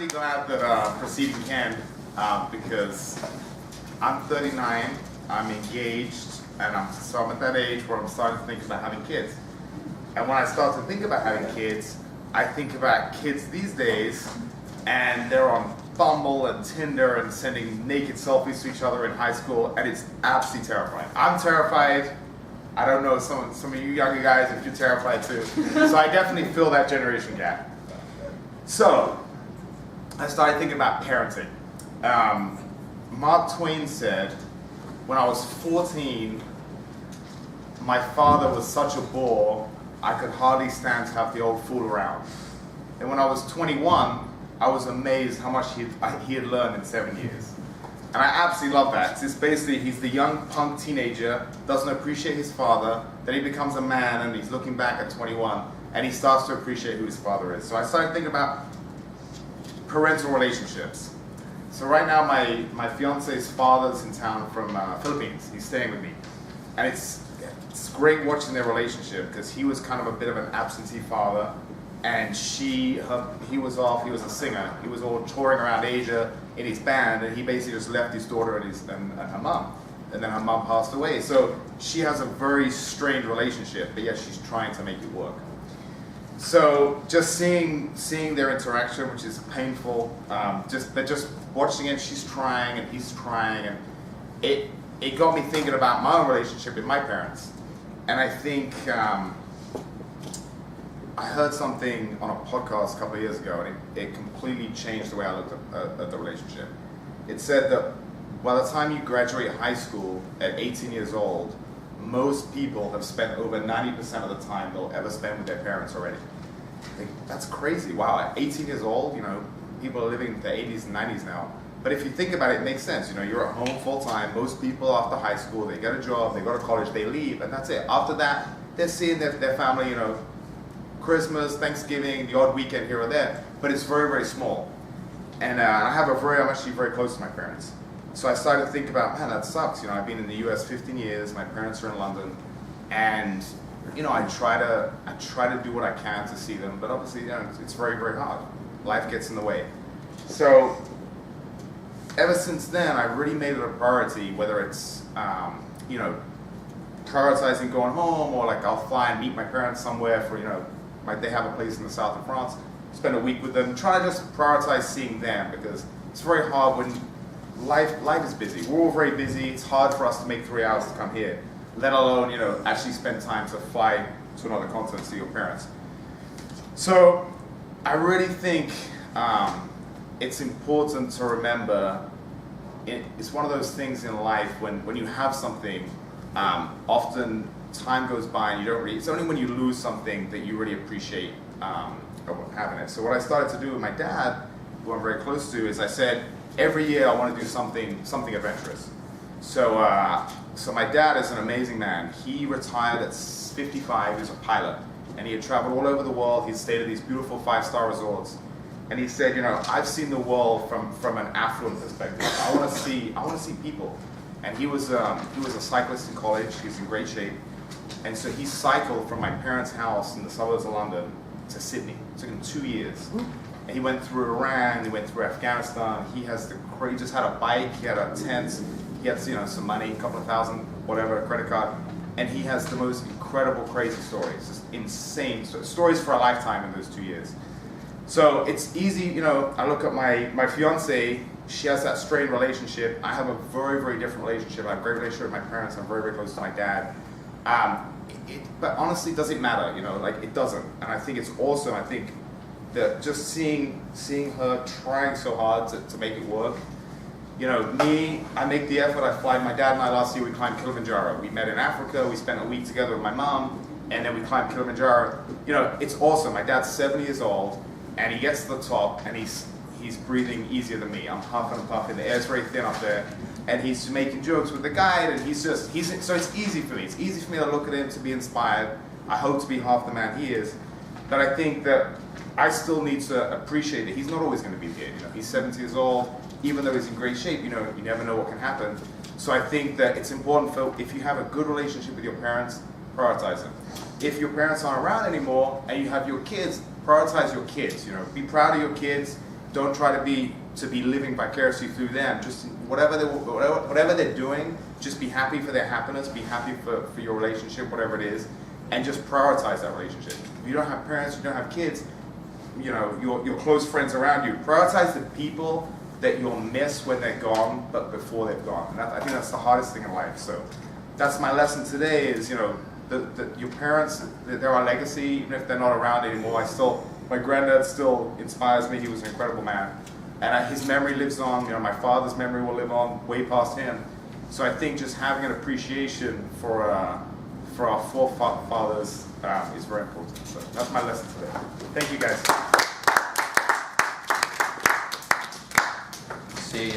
really glad that proceeding can because I'm 39, I'm engaged, and so I'm at that age where I'm starting to think about having kids. And when I start to think about having kids, I think about kids these days, and they're on Bumble and Tinder and sending naked selfies to each other in high school, and it's absolutely terrifying. I'm terrified. I don't know some of you younger guys if you're terrified too. So I definitely feel that generation gap. So I started thinking about parenting. Mark Twain said, when I was 14, my father was such a bore, I could hardly stand to have the old fool around. And when I was 21, I was amazed how much he had learned in 7 years. And I absolutely love that. It's basically, he's the young punk teenager, doesn't appreciate his father, then he becomes a man and he's looking back at 21, and he starts to appreciate who his father is. So I started thinking about parental relationships. So right now my fiance's father's in town from Philippines. He's staying with me. And it's great watching their relationship because he was kind of a bit of an absentee father, and he was a singer. He was all touring around Asia in his band, and he basically just left his daughter and her mom. And then her mom passed away. So she has a very strained relationship, but yet she's trying to make it work. So just seeing their interaction, which is painful, just watching it, she's trying and he's trying, and it got me thinking about my own relationship with my parents. And I think I heard something on a podcast a couple of years ago, and it completely changed the way I looked at the relationship. It said that by the time you graduate high school at 18 years old, most people have spent over 90% of the time they'll ever spend with their parents already. I think that's crazy. Wow, at 18 years old, people are living in the 80s and 90s now. But if you think about it, it makes sense. You're at home full time. Most people after high school, they get a job, they go to college, they leave, and that's it. After that, they're seeing their family, Christmas, Thanksgiving, the odd weekend here or there. But it's very, very small. And I'm actually very close to my parents. So I started to think about, man, that sucks. I've been in the US 15 years, my parents are in London, and I try to do what I can to see them, but obviously, it's very, very hard. Life gets in the way. So ever since then, I really made it a priority, whether it's prioritizing going home, or like I'll fly and meet my parents somewhere for they have a place in the south of France, spend a week with them, try to just prioritize seeing them, because it's very hard when life is busy. We're all very busy. It's hard for us to make 3 hours to come here, let alone actually spend time to fly to another continent to see your parents. So I really think it's important to remember. It's one of those things in life when you have something, often time goes by and you don't really. It's only when you lose something that you really appreciate having it. So what I started to do with my dad, who I'm very close to, is I said, every year I want to do something adventurous. So my dad is an amazing man. He retired at 55. He was a pilot, and he had traveled all over the world. He stayed at these beautiful 5-star resorts, and he said, I've seen the world from an affluent perspective. I want to see people. And he was a cyclist in college. He was in great shape, and so he cycled from my parents' house in the suburbs of London to Sydney. It took him 2 years. And he went through Iran, he went through Afghanistan. He just had a bike, he had a tent, he had some money, a couple of thousand, whatever, a credit card, and he has the most incredible, crazy stories, just insane stories for a lifetime in those 2 years. So it's easy, I look at my fiance, she has that strained relationship. I have a very, very different relationship. I have a great relationship with my parents. I'm very, very close to my dad. But honestly, does it matter? It doesn't. And I think it's awesome. I think that just seeing her trying so hard to make it work. I make the effort. I fly. My dad and I last year we climbed Kilimanjaro. We met in Africa. We spent a week together with my mom, and then we climbed Kilimanjaro. It's awesome. My dad's 70 years old, and he gets to the top, and he's breathing easier than me. I'm huffing and puffing. The air's very thin up there, and he's making jokes with the guide, and so it's easy for me. It's easy for me to look at him, to be inspired. I hope to be half the man he is, but I think that I still need to appreciate that he's not always going to be here. He's 70 years old. Even though he's in great shape, you never know what can happen. So I think that it's important if you have a good relationship with your parents, prioritize them. If your parents aren't around anymore and you have your kids, prioritize your kids. Be proud of your kids. don't try to be living vicariously through them. Just whatever they're doing, just be happy for their happiness, be happy for your relationship, whatever it is, and just prioritize that relationship. If you don't have parents, you don't have kids, you know, your close friends around you, prioritize the people that you'll miss when they're gone, but before they've gone. And I think that's the hardest thing in life. So that's my lesson today is, you know, your parents, they're our legacy, even if they're not around anymore. My granddad still inspires me. He was an incredible man. And his memory lives on. You know, my father's memory will live on way past him. So I think just having an appreciation for our forefathers is very important. So that's my lesson today. Thank you, guys. See you.